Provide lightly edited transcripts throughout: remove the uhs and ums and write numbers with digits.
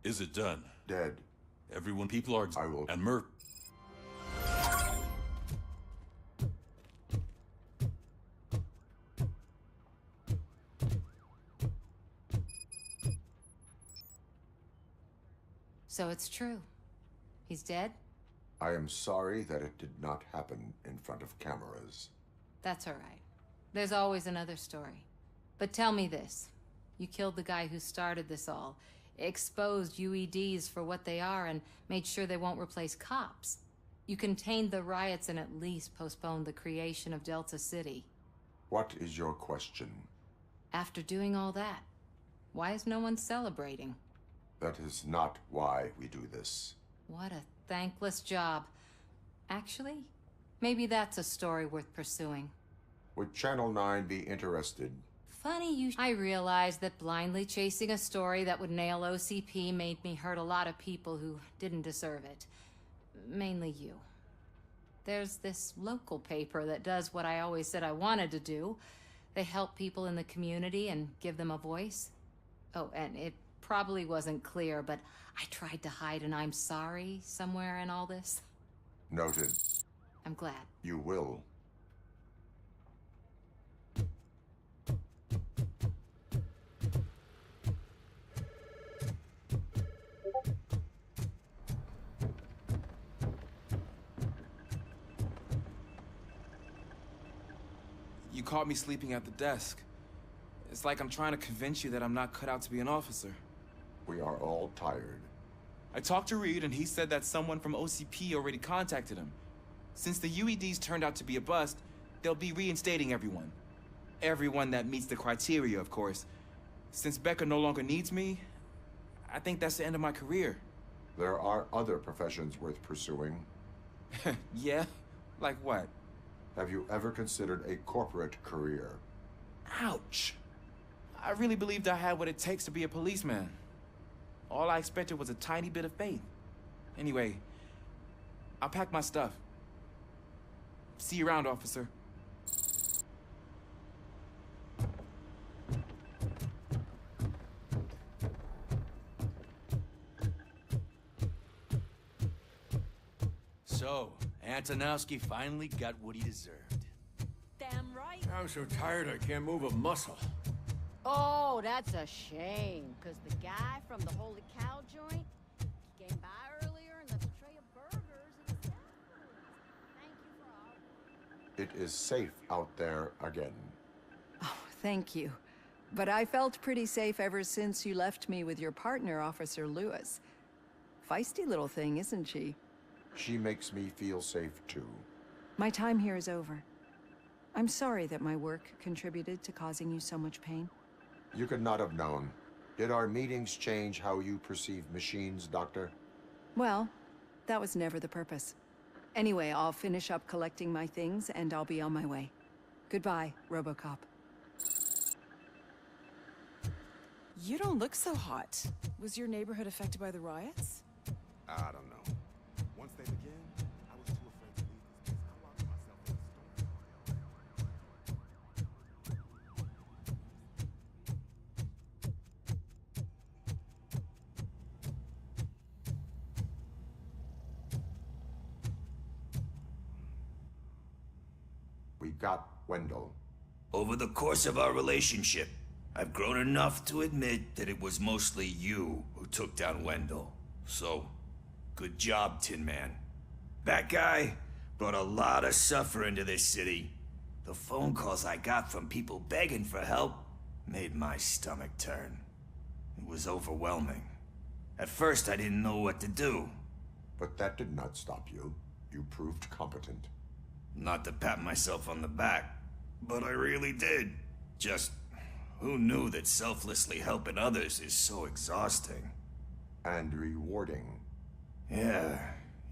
Is it done? Dead. Everyone, people are... I will... And Mer... So it's true. He's dead? I am sorry that it did not happen in front of cameras. That's all right. There's always another story. But tell me this. You killed the guy who started this all, exposed UEDs for what they are, and made sure they won't replace cops. You contained the riots and at least postponed the creation of Delta City. What is your question? After doing all that, why is no one celebrating? That is not why we do this. What a thankless job. Actually, maybe that's a story worth pursuing. Would Channel 9 be interested? Funny you... I realized that blindly chasing a story that would nail OCP made me hurt a lot of people who didn't deserve it. Mainly you. There's this local paper that does what I always said I wanted to do. They help people in the community and give them a voice. Oh, and it probably wasn't clear, but I tried to hide an I'm sorry somewhere in all this. Noted. I'm glad. You will. You caught me sleeping at the desk. It's like I'm trying to convince you that I'm not cut out to be an officer. We are all tired. I talked to Reed and he said that someone from OCP already contacted him. Since the UEDs turned out to be a bust, they'll be reinstating everyone. Everyone that meets the criteria, of course. Since Becca no longer needs me, I think that's the end of my career. There are other professions worth pursuing. Yeah? Like what? Have you ever considered a corporate career? Ouch! I really believed I had what it takes to be a policeman. All I expected was a tiny bit of faith. Anyway, I'll pack my stuff. See you around, officer. So, Antonowski finally got what he deserved. Damn right. I'm so tired I can't move a muscle. Oh, that's a shame, because the guy from the Holy Cow joint came by earlier and left a tray of burgers and thank you for all. It is safe out there again. Oh, thank you. But I felt pretty safe ever since you left me with your partner, Officer Lewis. Feisty little thing, isn't she? She makes me feel safe too. My time here is over. I'm sorry that my work contributed to causing you so much pain. You could not have known. Did our meetings change how you perceive machines, Doctor? Well, that was never the purpose. Anyway, I'll finish up collecting my things and I'll be on my way. Goodbye, RoboCop. You don't look so hot. Was your neighborhood affected by the riots? I don't know. Once they begin, I was too afraid to leave this place. I locked myself in the storm. We got Wendell. Over the course of our relationship, I've grown enough to admit that it was mostly you who took down Wendell. So, good job, Tin Man. That guy brought a lot of suffering to this city. The phone calls I got from people begging for help made my stomach turn. It was overwhelming. At first, I didn't know what to do. But that did not stop you. You proved competent. Not to pat myself on the back, but I really did. Just, who knew that selflessly helping others is so exhausting? And rewarding. Yeah,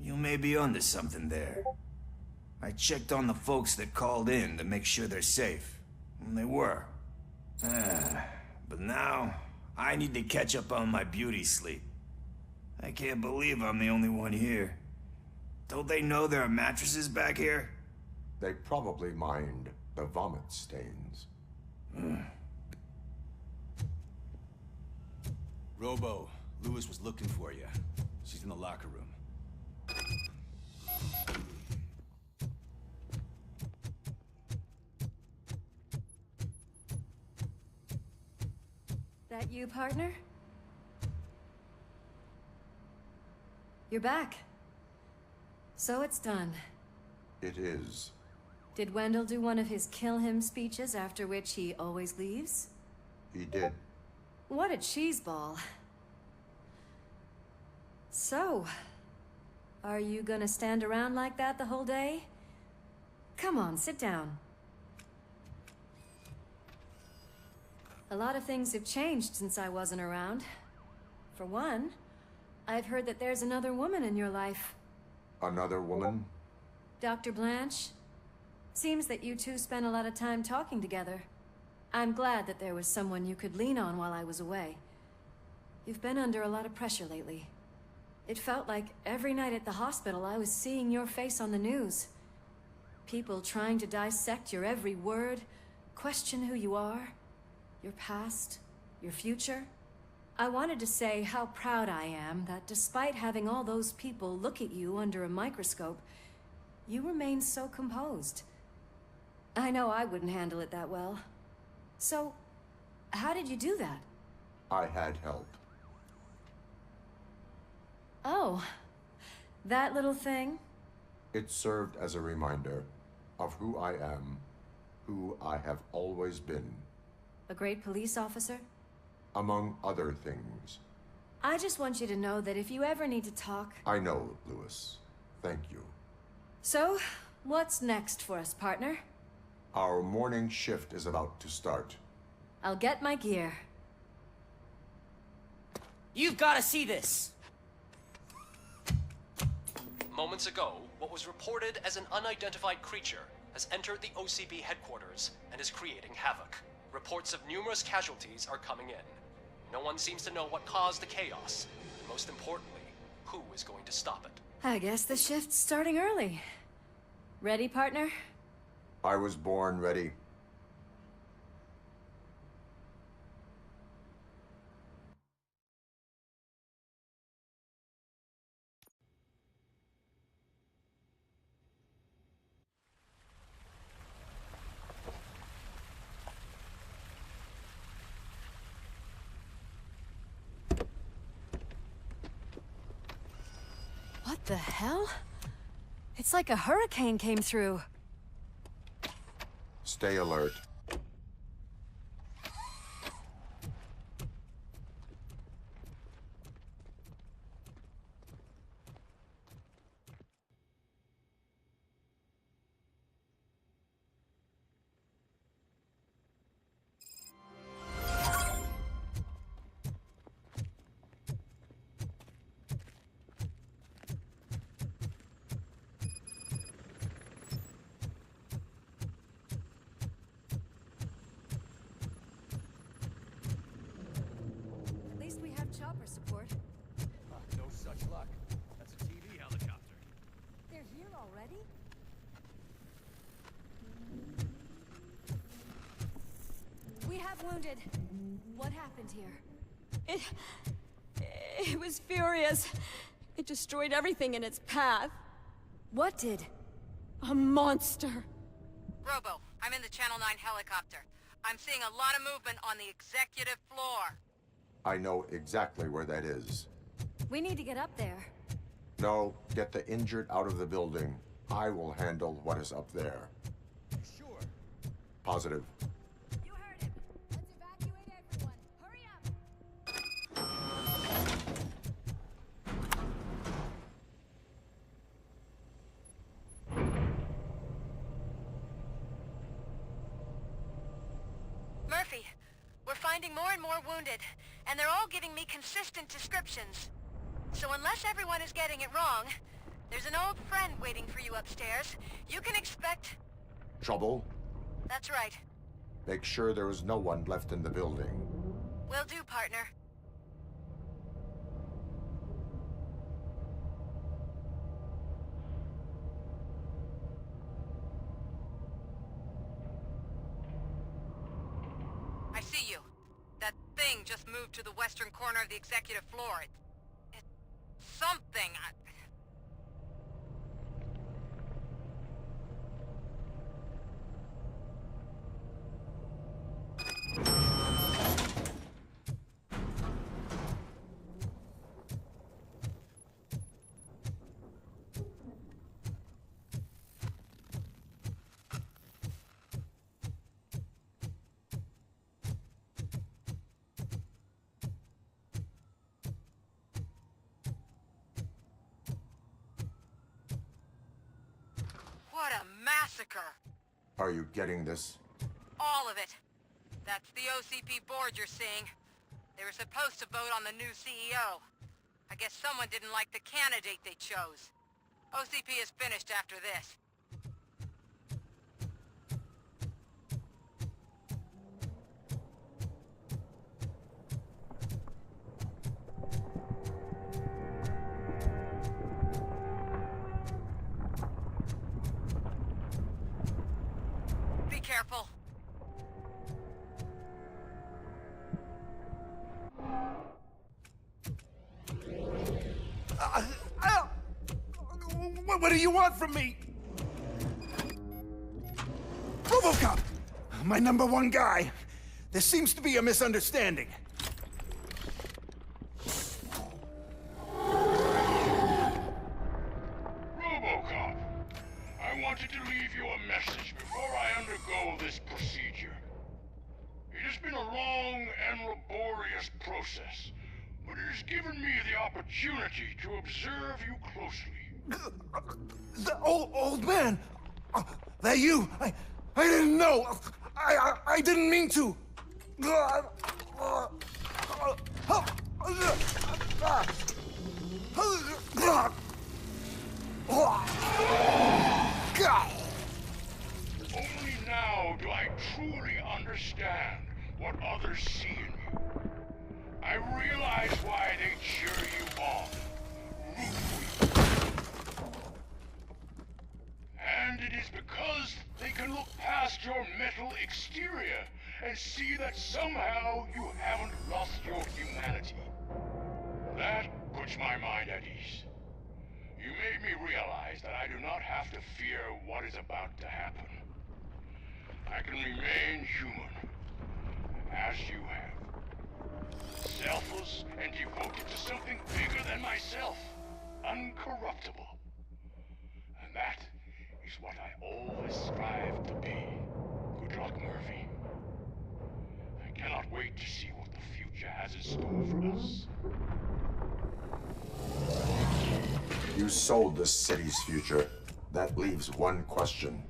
you may be onto something there. I checked on the folks that called in to make sure they're safe, and they were. But now, I need to catch up on my beauty sleep. I can't believe I'm the only one here. Don't they know there are mattresses back here? They probably mind the vomit stains. Hmm. Robo, Lewis was looking for you. She's in the locker room. That you, partner? You're back. So it's done. It is. Did Wendell do one of his kill him speeches after which he always leaves? He did. What a cheeseball. So, are you gonna stand around like that the whole day? Come on, sit down. A lot of things have changed since I wasn't around. For one, I've heard that there's another woman in your life. Another woman? Dr. Blanche? Seems that you two spent a lot of time talking together. I'm glad that there was someone you could lean on while I was away. You've been under a lot of pressure lately. It felt like every night at the hospital I was seeing your face on the news. People trying to dissect your every word, question who you are, your past, your future. I wanted to say how proud I am that despite having all those people look at you under a microscope, you remain so composed. I know I wouldn't handle it that well. So, how did you do that? I had help. Oh, that little thing? It served as a reminder of who I am, who I have always been. A great police officer? Among other things. I just want you to know that if you ever need to talk... I know, Lewis. Thank you. So, what's next for us, partner? Our morning shift is about to start. I'll get my gear. You've got to see this! Moments ago, what was reported as an unidentified creature has entered the OCB headquarters and is creating havoc. Reports of numerous casualties are coming in. No one seems to know what caused the chaos, and most importantly, who is going to stop it. I guess the shift's starting early. Ready, partner? I was born ready. What the hell? It's like a hurricane came through. Stay alert. At least we have chopper support. No such luck. That's a TV helicopter. They're here already? We have wounded. What happened here? It was furious. It destroyed everything in its path. What did? A monster. Robo, I'm in the Channel 9 helicopter. I'm seeing a lot of movement on the executive floor. I know exactly where that is. We need to get up there. No, get the injured out of the building. I will handle what is up there. Sure. Positive. You heard him. Let's evacuate everyone. Hurry up. Murphy, we're finding more and more wounded, and they're all giving me consistent descriptions. So unless everyone is getting it wrong, there's an old friend waiting for you upstairs. You can expect... Trouble? That's right. Make sure there is no one left in the building. Will do, partner. I see you. That thing just moved to the western corner of the executive floor. It's something. What a massacre! Are you getting this? All of it. That's the OCP board you're seeing. They were supposed to vote on the new CEO. I guess someone didn't like the candidate they chose. OCP is finished after this. Be careful. What do you want from me? RoboCop! My number one guy. There seems to be a misunderstanding. RoboCop, I wanted to leave you a message before I undergo this procedure. It has been a long and laborious process, but it has given me the opportunity to observe you closely. The old man! That you? I didn't know! I didn't mean to! Only now do I truly understand what others see in you. I realize why they cheer you on, root for you. And it is because they can look past your metal exterior and see that somehow you haven't lost your humanity. That puts my mind at ease. You made me realize that I do not have to fear what is about to happen. I can remain human, as you have. Selfless and devoted to something bigger than myself. Uncorruptible. And that is what I always strive to be. Good luck, Murphy. I cannot wait to see what the future has in store for us. You sold the city's future. That leaves one question.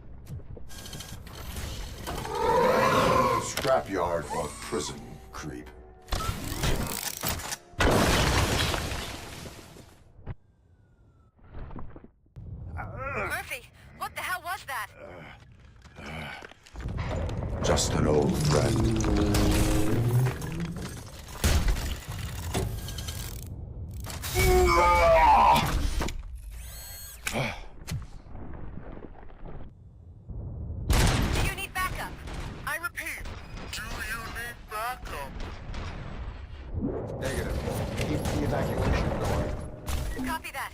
Scrapyard or prison, creep? Murphy, what the hell was that? Just an old friend. Do you need backup? I repeat, Do you need backup? Negative. Keep the evacuation going. Copy that.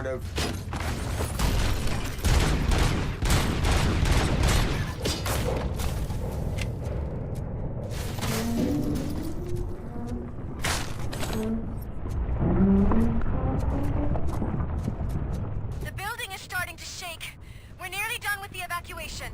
Affirmative. The building is starting to shake. We're nearly done with the evacuation.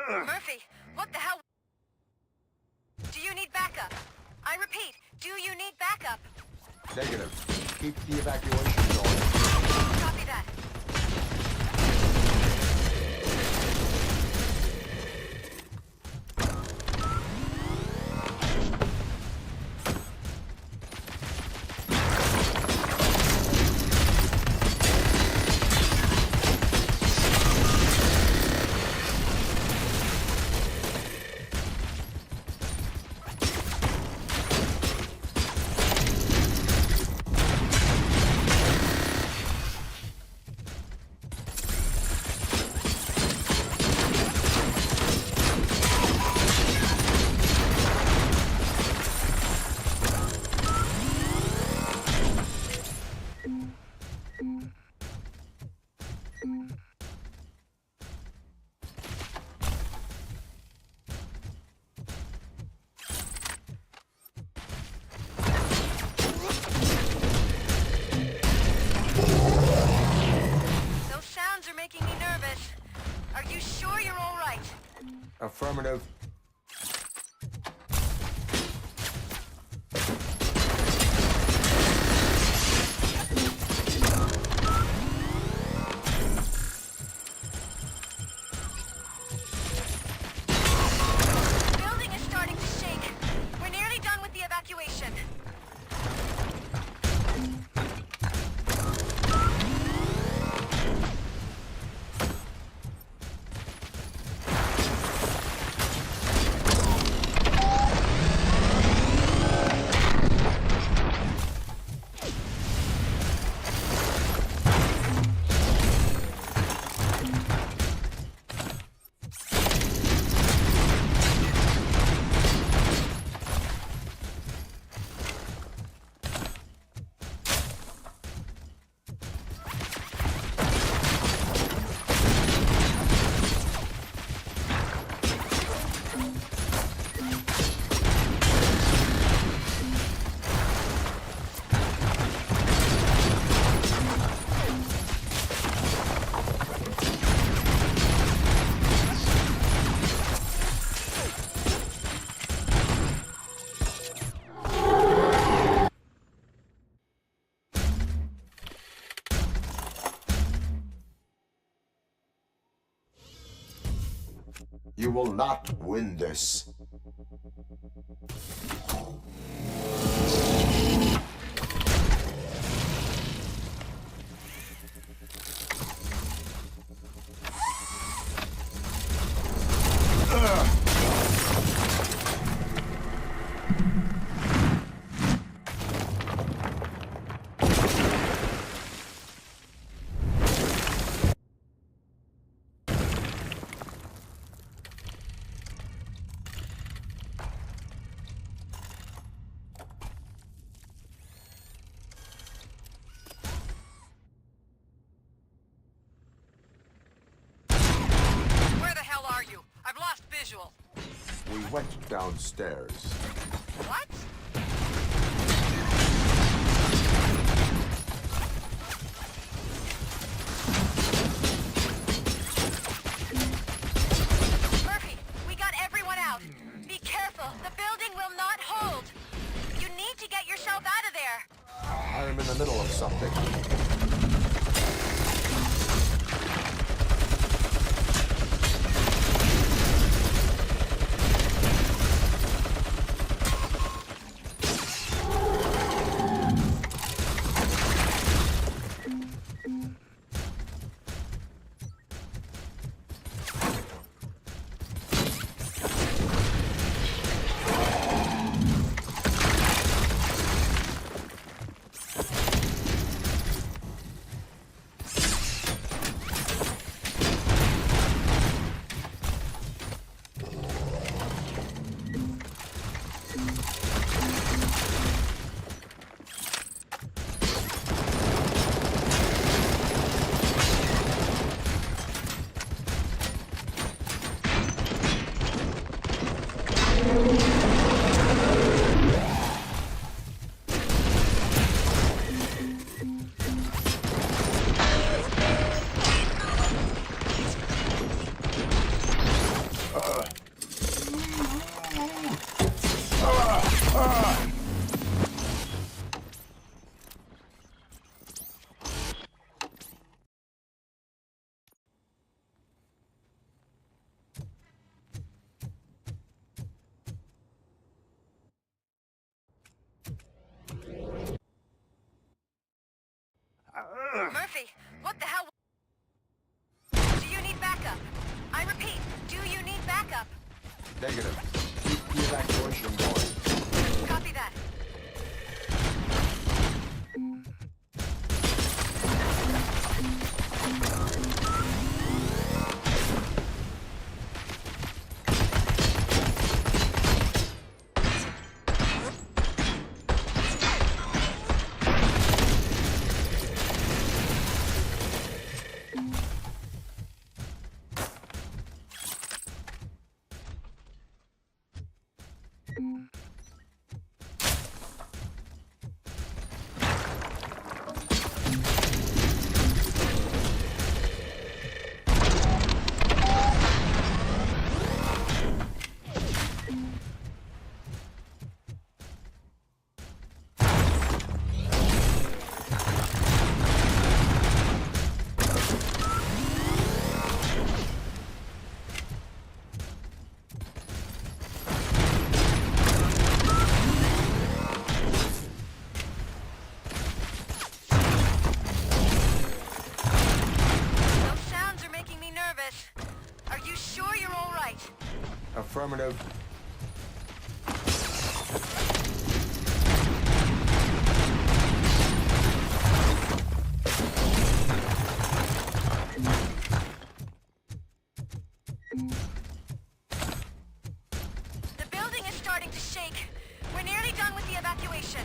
Murphy, what the hell? Do you need backup? I repeat, do you need backup? Negative. Keep the evacuation going. Copy that. Affirmative. The building is starting to shake. We're nearly done with the evacuation. You will not win this. I've lost visual. We went downstairs. What? Murphy, we got everyone out. Be careful. The building will not hold. You need to get yourself out of there. I am in the middle of something. Murphy, what the hell? Do you need backup? I repeat, do you need backup? Negative. Keep the evacuation going. Copy that. Affirmative. The building is starting to shake. We're nearly done with the evacuation.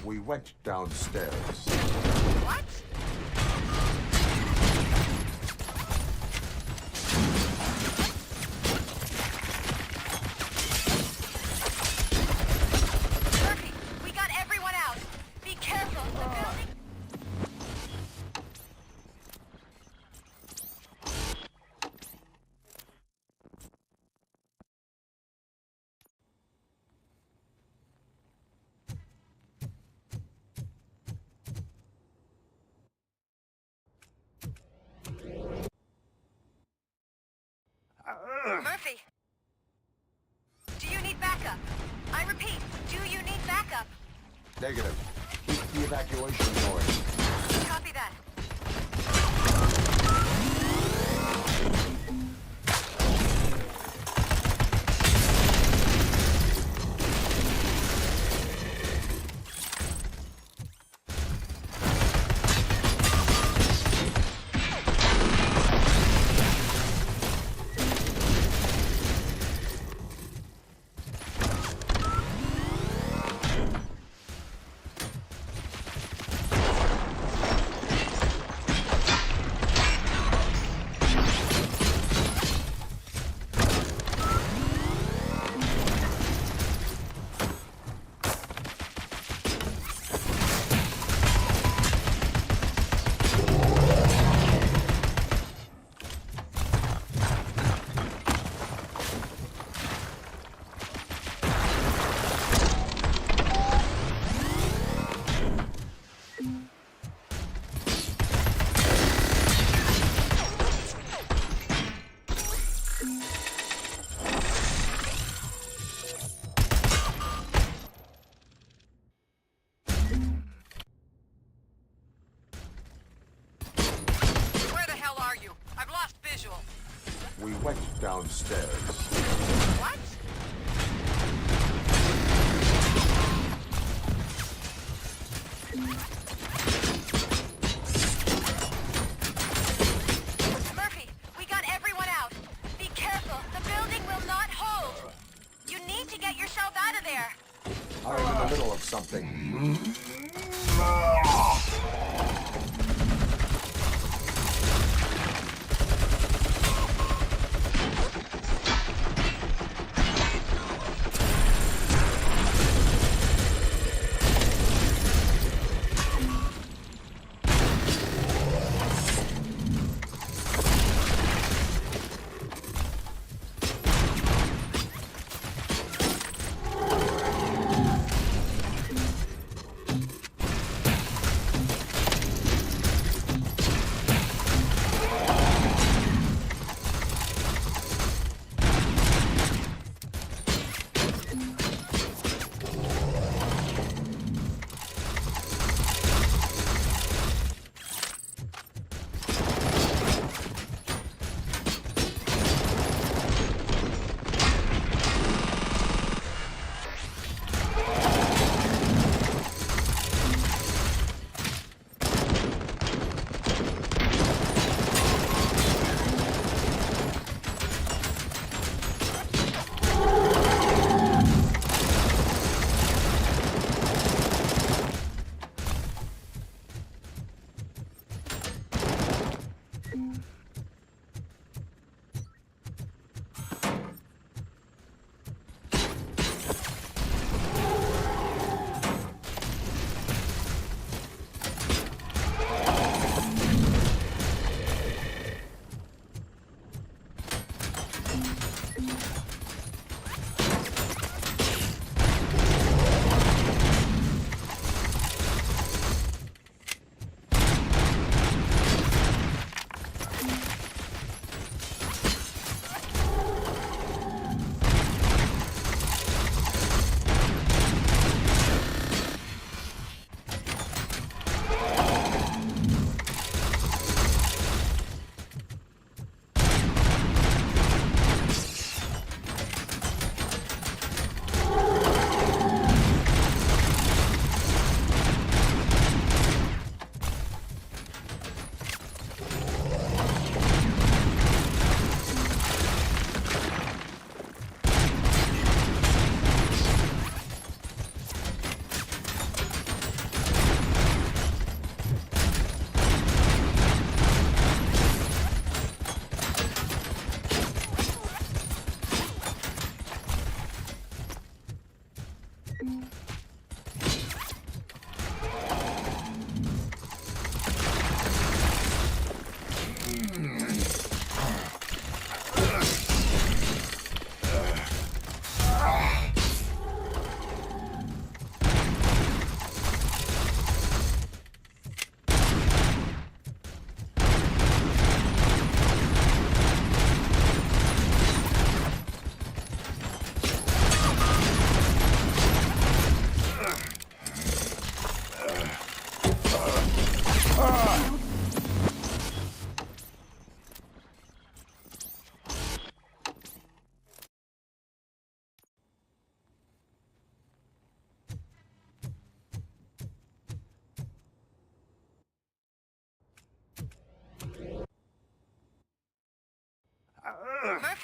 We went downstairs. What? Murphy, we got everyone out. Be careful. The building... Murphy! Do you need backup? I repeat, do you need backup? Negative. Keep the evacuation going. Copy that. We went downstairs. What? Murphy, we got everyone out. Be careful. The building will not hold. You need to get yourself out of there. I'm in the middle of something.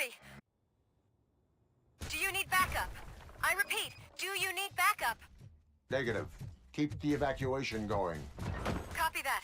Murphy! Do you need backup? I repeat, do you need backup? Negative. Keep the evacuation going. Copy that.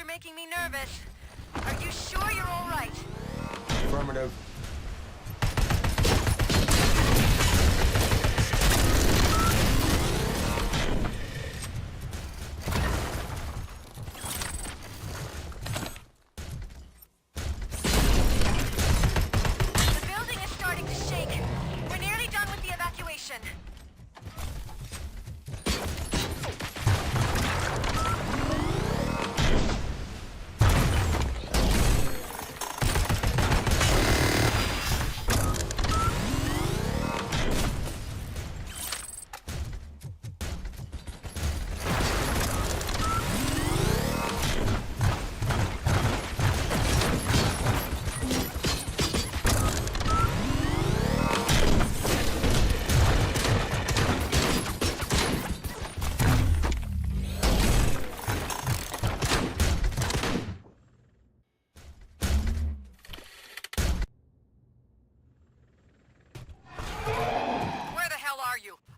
Making me nervous. Are you sure you're all right? Affirmative. The building is starting to shake. We're nearly done with the evacuation.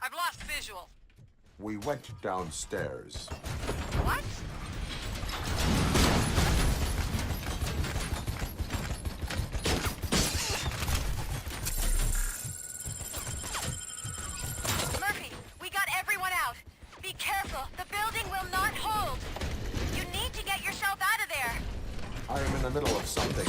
I've lost visual. We went downstairs. What? Murphy, we got everyone out. Be careful. The building will not hold. You need to get yourself out of there. I am in the middle of something.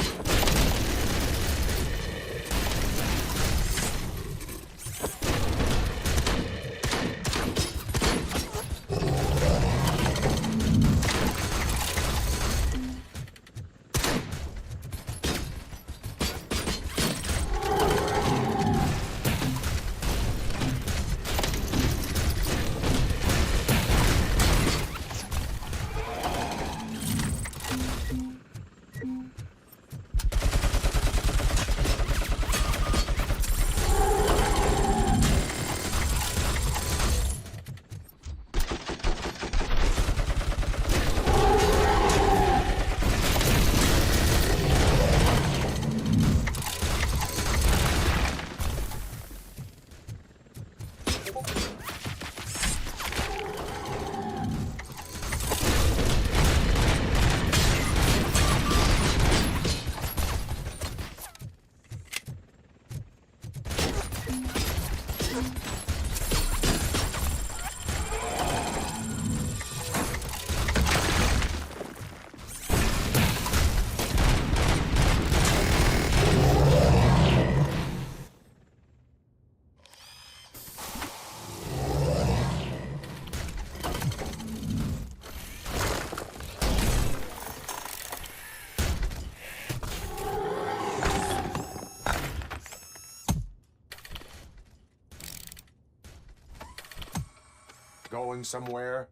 Going somewhere?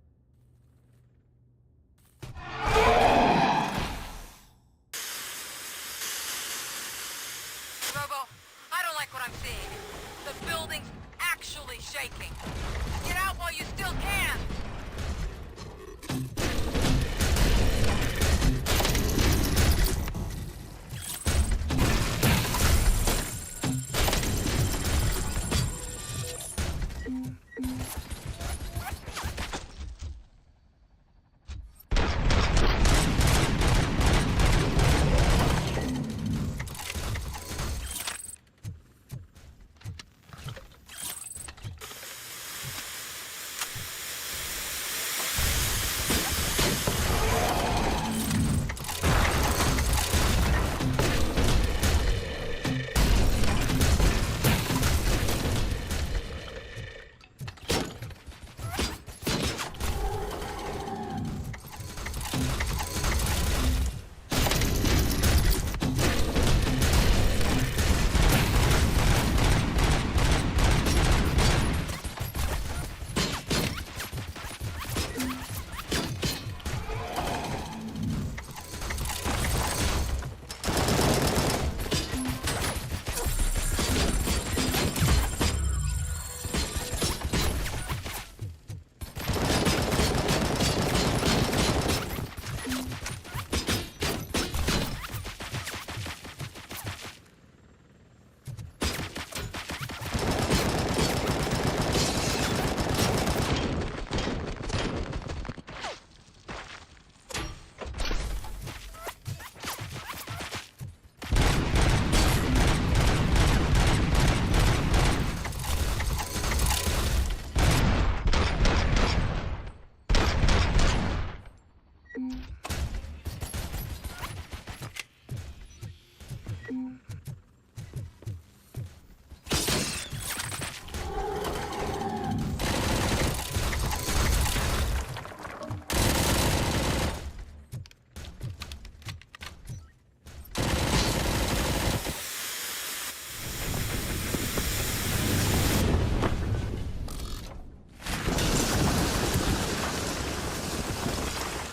Robo, I don't like what I'm seeing. The building's actually shaking. Get out while you still can!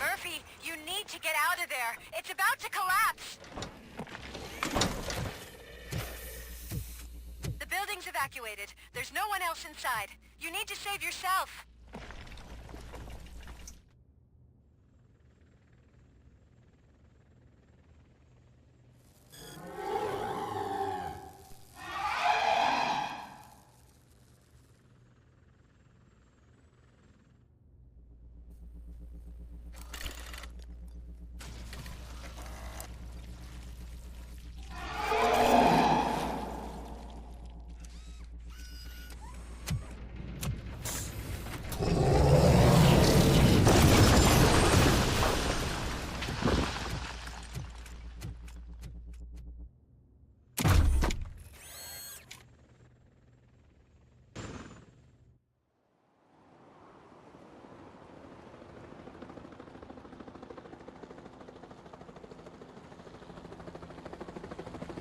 Murphy, you need to get out of there. It's about to collapse. The building's evacuated. There's no one else inside. You need to save yourself.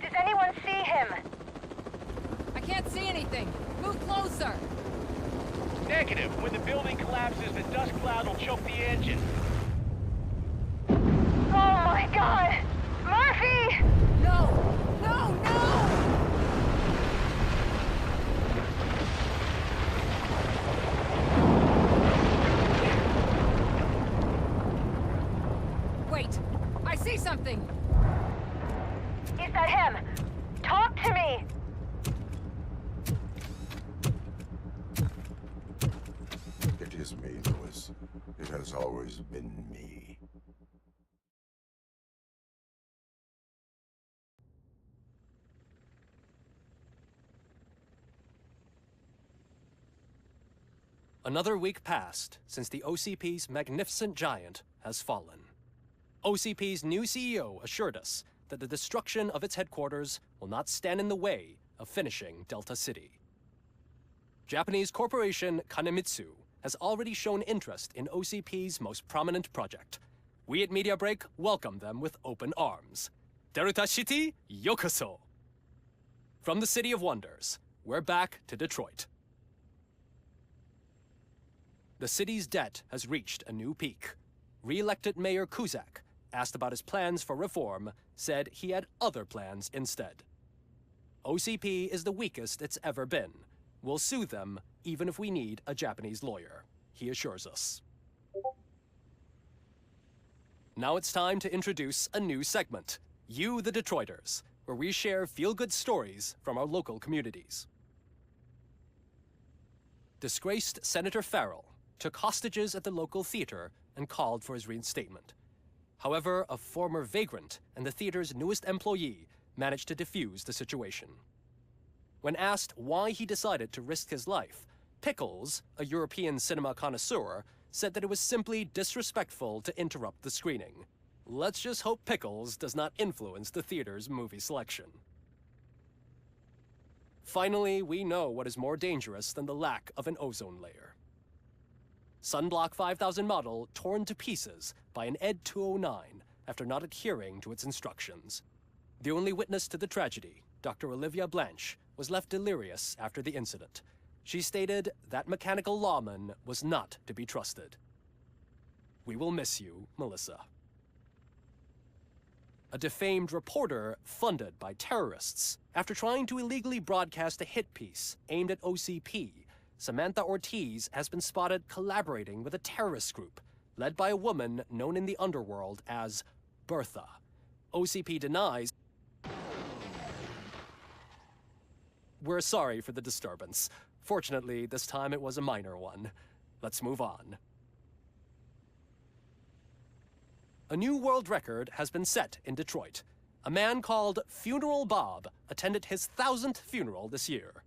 Does anyone see him? I can't see anything. Move closer. Negative. When the building collapses, the dust cloud will choke the engine. Oh my god! Murphy! No! No! No! Wait! I see something! Is that him? Talk to me! It is me, Lewis. It has always been me. Another week passed since the OCP's magnificent giant has fallen. OCP's new CEO assured us that the destruction of its headquarters will not stand in the way of finishing Delta City. Japanese corporation Kanemitsu has already shown interest in OCP's most prominent project. We at Media Break welcome them with open arms. Delta City, yokoso! From the City of Wonders, we're back to Detroit. The city's debt has reached a new peak. Re-elected Mayor Kuzak, asked about his plans for reform, said he had other plans instead. OCP is the weakest it's ever been. We'll sue them even if we need a Japanese lawyer, he assures us. Now it's time to introduce a new segment, You the Detroiters, where we share feel-good stories from our local communities. Disgraced Senator Farrell took hostages at the local theater and called for his reinstatement. However, a former vagrant and the theater's newest employee managed to defuse the situation. When asked why he decided to risk his life, Pickles, a European cinema connoisseur, said that it was simply disrespectful to interrupt the screening. Let's just hope Pickles does not influence the theater's movie selection. Finally, we know what is more dangerous than the lack of an ozone layer. Sunblock 5000 model torn to pieces by an Ed 209 after not adhering to its instructions. The only witness to the tragedy, Dr. Olivia Blanche, was left delirious after the incident. She stated that mechanical lawman was not to be trusted. We will miss you, Melissa. A defamed reporter funded by terrorists. After trying to illegally broadcast a hit piece aimed at OCP, Samantha Ortiz has been spotted collaborating with a terrorist group led by a woman known in the underworld as Bertha. OCP denies. We're sorry for the disturbance. Fortunately, this time it was a minor one. Let's move on. A new world record has been set in Detroit. A man called Funeral Bob attended his 1000th funeral this year.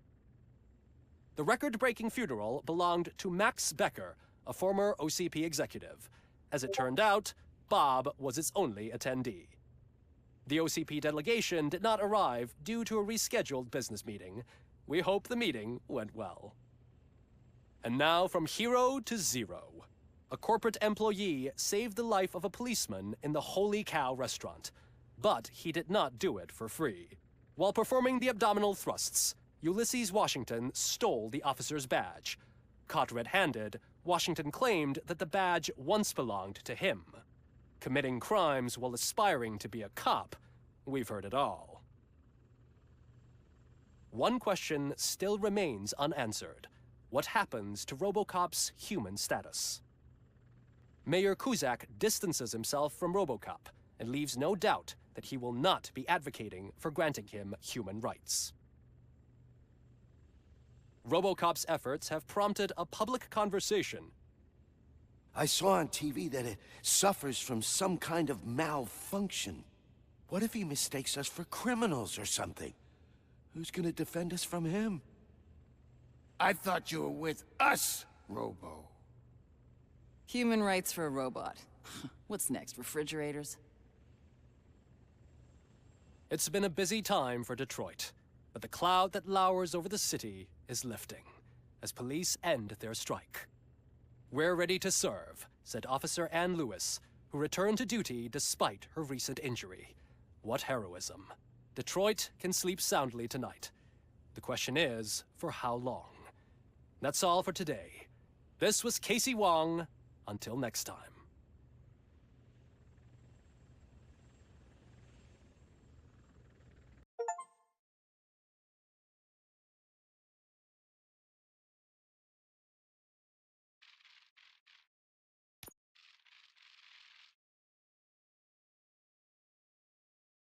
The record-breaking funeral belonged to Max Becker, a former OCP executive. As it turned out, Bob was its only attendee. The OCP delegation did not arrive due to a rescheduled business meeting. We hope the meeting went well. And now from hero to zero. A corporate employee saved the life of a policeman in the Holy Cow restaurant, but he did not do it for free. While performing the abdominal thrusts, Ulysses Washington stole the officer's badge. Caught red-handed, Washington claimed that the badge once belonged to him. Committing crimes while aspiring to be a cop, we've heard it all. One question still remains unanswered. What happens to RoboCop's human status? Mayor Kuzak distances himself from RoboCop and leaves no doubt that he will not be advocating for granting him human rights. RoboCop's efforts have prompted a public conversation. I saw on TV that it suffers from some kind of malfunction. What if he mistakes us for criminals or something? Who's gonna defend us from him? I thought you were with us, Robo. Human rights for a robot. What's next, refrigerators? It's been a busy time for Detroit, but the cloud that lowers over the city is lifting as police end their strike. "We're ready to serve," said Officer Ann Lewis, who returned to duty despite her recent injury. What heroism. Detroit can sleep soundly tonight. The question is, for how long? That's all for today. This was Casey Wong. Until next time.